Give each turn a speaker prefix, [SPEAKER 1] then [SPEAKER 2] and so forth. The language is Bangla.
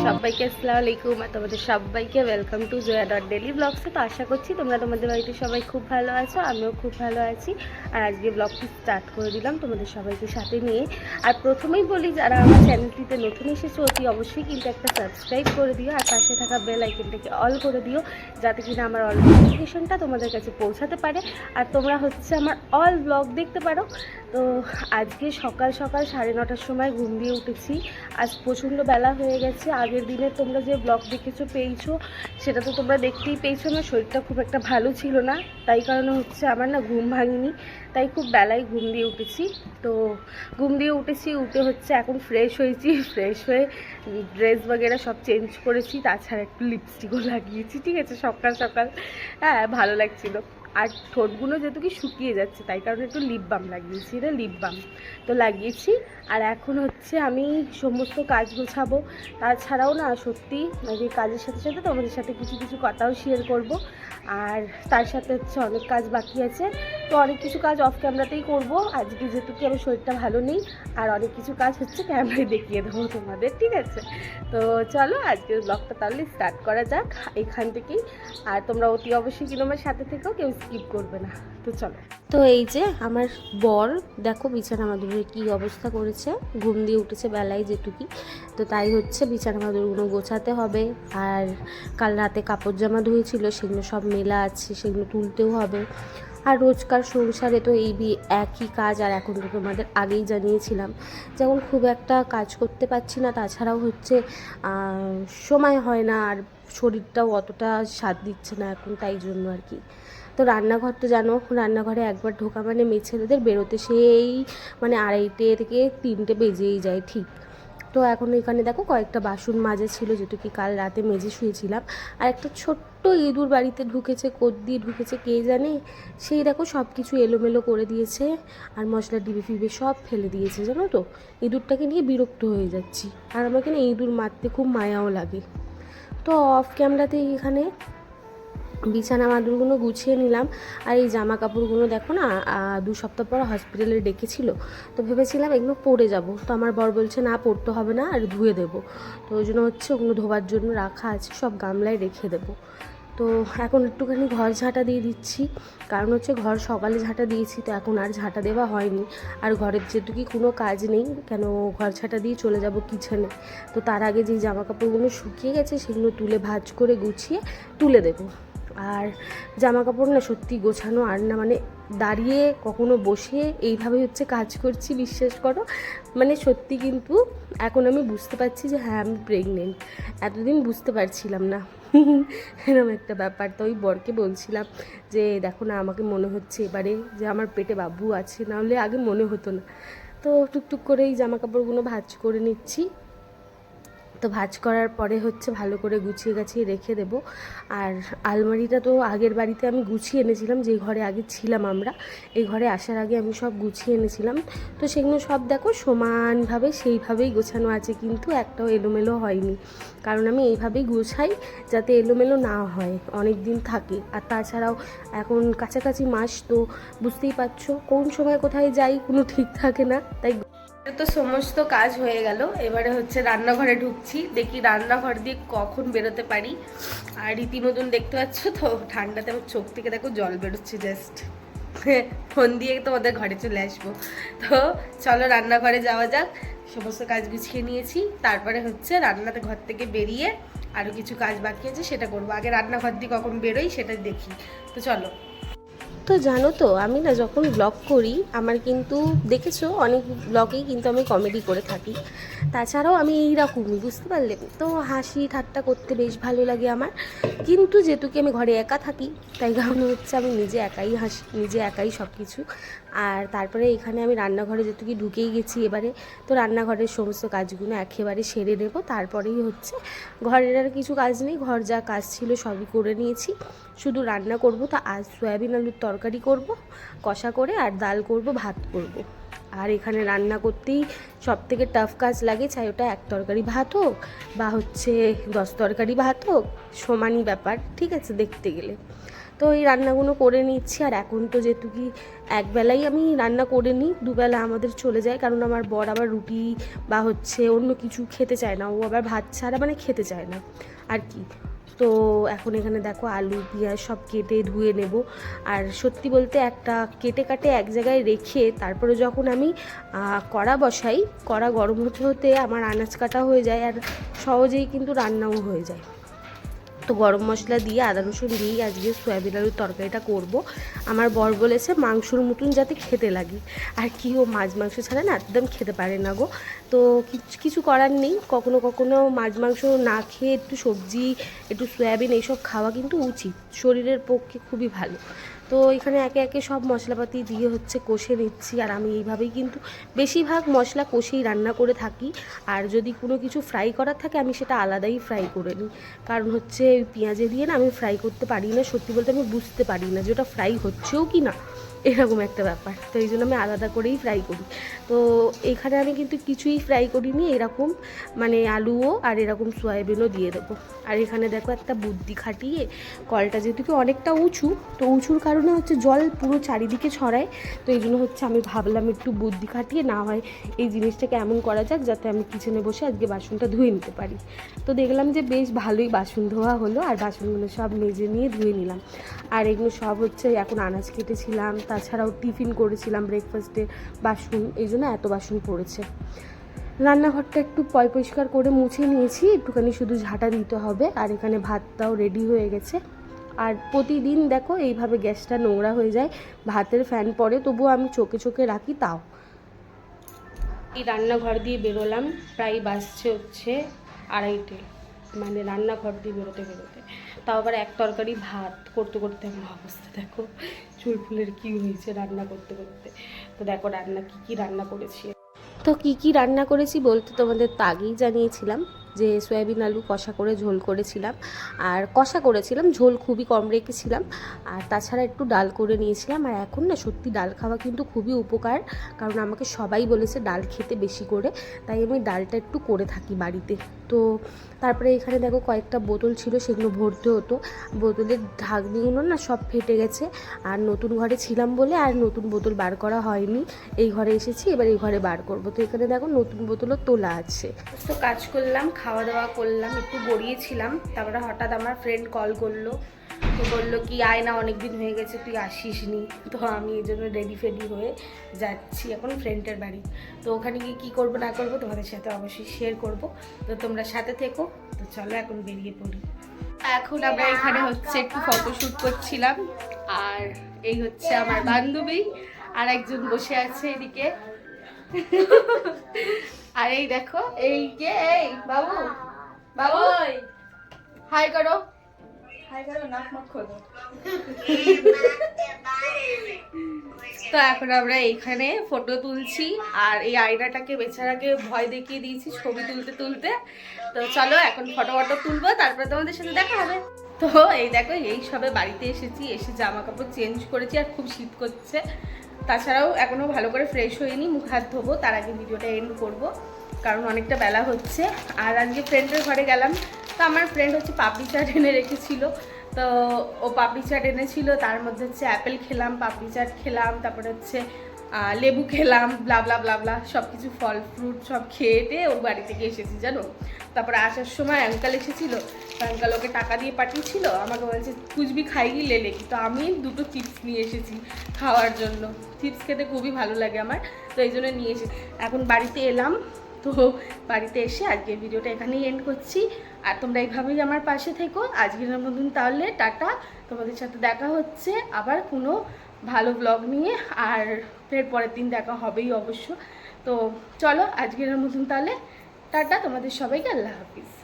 [SPEAKER 1] সবাইকে আসসালামু আলাইকুম আর তোমাদের সবাইকে ওয়েলকাম টু zoya.daily ব্লগসে। তো আশা করছি তোমরা তোমাদের বাড়িতে সবাই খুব ভালো আছো, আমিও খুব ভালো আছি। আর আজকে ব্লগটি স্টার্ট করে দিলাম তোমাদের সবাইকে সাথে নিয়ে। আর প্রথমেই বলি, যারা আমার চ্যানেলটিতে নতুন এসেছো অতি অবশ্যই কিন্তু একটা সাবস্ক্রাইব করে দিও আর পাশে থাকা বেল আইকনটাকে অল করে দিও, যাতে কিনা আমার অল নোটিফিকেশনটা তোমাদের কাছে পৌঁছাতে পারে আর তোমরা হচ্ছে আমার অল ব্লগ দেখতে পারো। তো আজকে সকাল সকাল 9:30টার সময় ঘুম দিয়ে উঠেছি। আজ প্রচণ্ড বেলা হয়ে গেছে। আগের দিনে তোমরা যে ব্লগ পেয়েছো সেটা তো তোমরা দেখতেই পেয়েছো। আমার শরীরটা খুব একটা ভালো ছিল না, তাই কারণে হচ্ছে আমার না ঘুম ভাঙিনি, তাই খুব বেলায় ঘুম দিয়ে উঠেছি। তো ঘুম দিয়ে উঠে হচ্ছে এখন ফ্রেশ হয়েছি, ফ্রেশ হয়ে ড্রেস বগেরা সব চেঞ্জ করেছি, তাছাড়া একটু লিপস্টিকও লাগিয়েছি। ঠিক আছে, সকাল সকাল হ্যাঁ ভালো লাগছিলো। আর ঠোঁটগুলো যেহেতু কি শুকিয়ে যাচ্ছে, তাই কারণে একটু লিপ বাম লাগিয়েছি, এটা লিপ বাম তো লাগিয়েছি। আর এখন হচ্ছে আমি সমস্ত কাজ গোছাবো। তাছাড়াও না সত্যি এই কাজের সাথে সাথে তোমাদের সাথে কিছু কিছু কথাও শেয়ার করব। আর তার সাথে হচ্ছে অনেক কাজ বাকি আছে, তো অনেক কিছু কাজ অফ ক্যামেরাতেই করব আজকে, যেহেতু কি আমার শরীরটা ভালো নেই। আর অনেক কিছু কাজ হচ্ছে ক্যামেরায় দেখিয়ে দেবো তোমাদের, ঠিক আছে? তো চলো আজকের ব্লগটা তাহলে স্টার্ট করা যাক এখান থেকেই। আর তোমরা অতি অবশ্যই কিন্তু আমার সাথে থেকেও কেউ স্কিপ করবে না। তো চলো। তো এই যে আমার বর দেখো বিছানা মাদুরের কী অবস্থা করেছে, ঘুম দিয়ে উঠেছে বেলায় যেটুকি, তো তাই হচ্ছে বিছানা মাদুরগুলো গোছাতে হবে। আর কাল রাতে কাপড় জামা ধুয়েছিল, সেগুলো সব মেলা আছে, সেগুলো তুলতেও হবে। আর রোজকার সংসারে তো এই একই কাজ। আর এখন তো তোমাদের আগেই জানিয়েছিলাম, যেমন খুব একটা কাজ করতে পারছি না, তাছাড়াও হচ্ছে সময় হয় না, আর শরীরটাও অতটা সাথ দিচ্ছে না এখন, তাই জন্য আর কি। তো রান্নাঘর তো জানো, রান্নাঘরে একবার ঢোকা মানে মেয়ে ছেলেদের বেরোতে সেই মানে 2:30 থেকে 3টে বেজেই যায় ঠিক। তো এখন এখানে দেখো কয়েকটা বাসন মাজা ছিল, যেহেতু কি কাল রাতে মেজে শুয়েছিলাম। আর একটা ছোট্ট ইঁদুর বাড়িতে ঢুকেছে, কোদ দিয়ে ঢুকেছে কে জানে, সেই দেখো সব কিছু এলোমেলো করে দিয়েছে। আর মশলা ডিবে ফিবে সব ফেলে দিয়েছে, জানো তো। ইঁদুরটাকে নিয়ে বিরক্ত হয়ে যাচ্ছি, আর আমাকে না ইঁদুর মারতে খুব মায়াও লাগে। তো অফ ক্যামেরাতেই এখানে বিছানা মাদুরগুলো গুছিয়ে নিলাম। আর এই জামা কাপড়গুলো দেখো না 2 সপ্তাহ পর হসপিটালে ডেকেছিল, তো ভেবেছিলাম এগুলো পরে যাব। তো আমার বর বলছে না পরতে হবে না, আর ধুয়ে দেবো। তো ওই জন্য হচ্ছে ওগুলো ধোবার জন্য রাখা আছে, সব গামলায় রেখে দেবো। তো এখন একটুখানি ঘর ঝাঁটা দিয়ে দিচ্ছি, কারণ হচ্ছে ঘর সকালে ঝাঁটা দিয়েছি, তো এখন আর ঝাঁটা দেওয়া হয়নি। আর ঘরের যেহেতু কি কোনো কাজ নেই, কেন ঘর ঝাঁটা দিয়ে চলে যাব কিচেনে। তো তার আগে যেই জামা কাপড়গুলো শুকিয়ে গেছে সেগুলো তুলে ভাঁজ করে গুছিয়ে তুলে দেবো। আর জামা কাপড় না সত্যি গোছানো আর না, মানে দাঁড়িয়ে কখনো বসে এইভাবে হচ্ছে কাজ করছি, বিশ্বাস করো। মানে সত্যি কিন্তু এখন আমি বুঝতে পারছি যে হ্যাঁ আমি প্রেগনেন্ট, এতদিন বুঝতে পারছিলাম না। এরকম একটা ব্যাপার। তো ওই বরকে বলছিলাম যে দেখো না, আমাকে মনে হচ্ছে এবারে যে আমার পেটে বাবু আছে, নাহলে আগে মনে হতো না। তো টুকটুক করে এই জামা কাপড়গুলো ভাঁজ করে নিচ্ছি। তো ভাঁজ করার পরে হচ্ছে ভালো করে গুছিয়ে গাছিয়ে রেখে দেব। আর আলমারিটা তো আগের বাড়িতে আমি গুছিয়ে এনেছিলাম, যে ঘরে আগে ছিলাম আমরা, এই ঘরে আসার আগে আমি সব গুছিয়ে এনেছিলাম। তো সেগুলো সব দেখো সমানভাবে সেইভাবেই গোছানো আছে, কিন্তু একটাও এলোমেলো হয়নি, কারণ আমি এইভাবেই গোছাই যাতে এলোমেলো না হয়, অনেক দিন থাকে। আর তাছাড়াও এখন কাছাকাছি মাস, তো বুঝতেই পারছো কোন সময় কোথায় যাই কোনো ঠিক থাকে না, তাই। তো সমস্ত কাজ হয়ে গেল, এবারে হচ্ছে রান্নাঘরে ঢুকছি, দেখি রান্নাঘর দিয়ে কখন বেরোতে পারি। আর রীতিমতন দেখতে পাচ্ছ তো ঠান্ডাতে আমার চোখ থেকে দেখো জল বেরোচ্ছে, জাস্ট ফোন দিয়ে তোমাদের ঘরে চলে আসবো। তো চলো রান্নাঘরে যাওয়া যাক। সমস্ত কাজ গুছিয়ে নিয়েছি, তারপরে হচ্ছে রান্নাতে ঘর থেকে বেরিয়ে আরও কিছু কাজ বাকি আছে সেটা করবো। আগে রান্নাঘর দিয়ে কখন বেরোই সেটা দেখি। তো চলো। তো জানো তো আমি না যখন ব্লগ করি, আমার কিন্তু দেখেছো অনেক ব্লগেই কিন্তু আমি কমেডি করে থাকি। তাছাড়াও আমি এইরকমই, বুঝতে পারলে তো, হাসি ঠাট্টা করতে বেশ ভালো লাগে আমার। কিন্তু যেহেতু কি আমি ঘরে একা থাকি, তাই কারণে হচ্ছে আমি নিজে একাই হাসি, নিজে একাই সব কিছু। আর তারপরে এখানে আমি রান্নাঘরে যেহেতু কি ঢুকেই গেছি এবারে, তো রান্নাঘরের সমস্ত কাজগুলো একেবারে সেরে নেবো। তারপরেই হচ্ছে ঘরের আর কিছু কাজ নেই, ঘর যা কাজ ছিল সবই করে নিয়েছি, শুধু রান্না করব। তো আজ সয়াবিন আলুর তরকারি করব কষা করে, আর ডাল করব, ভাত করব। আর এখানে রান্না করতেই সব থেকে টাফ কাজ লাগে, চাই ওটা 1 তরকারি ভাত হোক বা হচ্ছে 10 তরকারি ভাত হোক, সমানই ব্যাপার, ঠিক আছে দেখতে গেলে। তো এই রান্নাগুলো করে নিচ্ছি। আর এখন তো যেহেতু কি একবেলাই আমি রান্না করে নিই, দুবেলা আমাদের চলে যায়, কারণ আমার বর আবার রুটি বা হচ্ছে অন্য কিছু খেতে চায় না, ও আবার ভাত ছাড়া মানে খেতে চায় না আর কি। তো এখন এখানে দেখো আলু পেঁয়াজ সব কেটে ধুয়ে নেব। আর সত্যি বলতে একটা কেটে কাটে এক জায়গায় রেখে তারপরে যখন আমি কড়া বসাই, কড়া গরম হতে হতে আমার আনাজ কাটা হয়ে যায় আর সহজেই কিন্তু রান্নাও হয়ে যায়। তো গরম মশলা দিয়ে আদা রসুন দিয়েই আজকে সয়াবিন আলুর তরকারিটা করব। আমার বর বলেছে মাংসর মতন যাতে খেতে লাগে, আর কি ও মাছ মাংস ছাড়া না একদম খেতে পারে না গো। তো কিছু করার নেই, কখনো কখনো মাছ মাংস না খেয়ে একটু সবজি একটু সয়াবিন এইসব খাওয়া কিন্তু উচিত, শরীরের পক্ষে খুবই ভালো। তো এখানে একে একে সব মশলাপাতি দিয়ে হচ্ছে কষে নিচ্ছি। আর আমি এইভাবেই কিন্তু বেশিরভাগ মশলা কষেই রান্না করে থাকি। আর যদি কোনো কিছু ফ্রাই করার থাকে আমি সেটা আলাদাই ফ্রাই করে নিই, কারণ হচ্ছে পেঁয়াজে দিয়ে না আমি ফ্রাই করতে পারি না, সত্যি বলতে আমি বুঝতে পারি না যে ওটা ফ্রাই হচ্ছেও কি না, এরকম একটা ব্যাপার। তো এই জন্য আমি আলাদা করেই ফ্রাই করি। তো এখানে আমি কিন্তু কিছুই ফ্রাই করিনি, এরকম মানে আলুও আর এরকম সয়াবিনও দিয়ে দেবো। আর এখানে দেখো একটা বুদ্ধি খাটিয়ে, কলটা যেহেতু কি অনেকটা উঁচু, তো উঁচুর কারণে হচ্ছে জল পুরো চারিদিকে ছড়ায়। তো এই জন্য হচ্ছে আমি ভাবলাম একটু বুদ্ধি খাটিয়ে না হয় এই জিনিসটাকে এমন করা যাক যাতে আমি কিচেনে বসে আজকে বাসনটা ধুয়ে নিতে পারি। তো দেখলাম যে বেশ ভালোই বাসন ধোয়া হলো, আর বাসনগুলো সব মেজে নিয়ে ধুয়ে নিলাম। আর এগুলো সব হচ্ছে এখন আনাজ কেটেছিলাম, তাছাড়াও টিফিন করেছিলাম ব্রেকফাস্টে, বাসন এই জন্য এত বাসন পড়েছে। রান্নাঘরটা একটু পরিষ্কার করে মুছে নিয়েছি, একটুখানি শুধু ঝাঁটা দিতে হবে। আর এখানে ভাতটাও রেডি হয়ে গেছে। আর প্রতিদিন দেখো এইভাবে গ্যাসটা নোংরা হয়ে যায়, ভাতের ফ্যান পড়ে তবুও আমি চোখে চোখে রাখি তাও। এই রান্নাঘর দিয়ে বেরোলাম, প্রায় বাজছে হচ্ছে 2:30, মানে রান্নাঘর দিয়ে বেরোতে বেরোতে। তাও আবার এক তরকারি ভাত করতে করতে আমার অবস্থা দেখো, চুল ফুলের কী হয়েছে রান্না করতে করতে। তো দেখো রান্না কী রান্না করেছি। তো কী রান্না করেছি বলতে তোমাদের তো আগেই জানিয়েছিলাম যে সয়াবিন আলু কষা করে ঝোল করেছিলাম, আর কষা করেছিলাম, ঝোল খুবই কম রেখেছিলাম। আর তাছাড়া একটু ডাল করে নিয়েছিলাম। আর এখন না সত্যি ডাল খাওয়া কিন্তু খুবই উপকার, কারণ আমাকে সবাই বলেছে ডাল খেতে বেশি করে, তাই আমি ডালটা একটু করে থাকি বাড়িতে। তো তারপরে এখানে দেখো কয়েকটা বোতল ছিল, সেগুলো ভরতে হতো, বোতলের ঢাকনিগুলো না সব ফেটে গেছে। আর নতুন ঘরে ছিলাম বলে আর নতুন বোতল বার করা হয়নি, এই ঘরে এসেছি, এবার এই ঘরে বার করবো। তো এখানে দেখো নতুন বোতলও তোলা আছে। তো কাজ করলাম, খাওয়া দাওয়া করলাম, একটু গড়িয়েছিলাম, তারপরে হঠাৎ আমার ফ্রেন্ড কল করলো, তো বললো কি আয় না, অনেক দিন হয়ে গেছে তুই আসিস নি। তো আমি এই জন্য রেডি ফেডি হয়ে যাচ্ছি এখন ফ্রেন্ডের বাড়ি। তো ওখানে গিয়ে কী করবো না করবো তোমাদের সাথে অবশ্যই শেয়ার করব, তো তোমরা সাথে থেকো। তো চলো এখন বেরিয়ে পড়ি। এখন আমরা এখানে হচ্ছে একটু ফটোশ্যুট করছিলাম, আর এই হচ্ছে আমার বান্ধবী, আর একজন বসে আছে এদিকে। আর এই দেখো এই যে এই বাবু, বাবু হাই করো, হাই করো, নাক মুখ খোলো। তো এখন আমরা এইখানে ফটো তুলছি, আর এই আয়নাটাকে বেচারাকে ভয় দেখিয়ে দিয়েছি ছবি তুলতে তুলতে। তো চলো এখন ফটো তুলবো, তারপরে তোমাদের সাথে দেখা হবে। তো এই দেখো এই সবে বাড়িতে এসেছি, এসে জামা কাপড় চেঞ্জ করেছি, আর খুব শীত করছে। তাছাড়াও এখনও ভালো করে ফ্রেশ হইনি, মুখ হাত ধোবো, তার আগে ভিডিওটা এন্ড করব, কারণ অনেকটা বেলা হচ্ছে। আর আজকে ফ্রেন্ডের ঘরে গেলাম, তো আমার ফ্রেন্ড হচ্ছে পাপড়ি চাট এনে রেখেছিল, তো ও পাপড়ি চাট এনেছিল, তার মধ্যে হচ্ছে অ্যাপেল খেলাম, পাপড়ি চাট খেলাম, তারপরে হচ্ছে লেবু খেলাম, ব্লাবলা ব্লাবলা সব কিছু ফল ফ্রুট সব খেয়ে ওর বাড়ি থেকে এসেছি জানো। তারপরে আসার সময় অ্যাঙ্কাল এসেছিল, অ্যাঙ্কাল ওকে টাকা দিয়ে পাঠিয়েছিল, আমাকে বলছে কুচবি খাইগি লেলে, তো আমি 2টো চিপস নিয়ে এসেছি খাওয়ার জন্য, চিপস খেতে খুবই ভালো লাগে আমার, তো এই জন্য নিয়ে এসেছি। এখন বাড়িতে এলাম, তো বাড়িতে এসে আজকে ভিডিওটা এখানেই এন্ড করছি। আর তোমরা এইভাবেই আমার পাশে থেকো। আজকের মতন তাহলে টাটা, তোমাদের সাথে দেখা হচ্ছে আবার কোনো ভালো ব্লগ নিয়ে, আর ফের পরের দিন দেখা হবেই অবশ্য। তো চলো আজকের মতন তাহলে টাটা, তোমাদের সবাইকে আল্লাহ হাফিজ।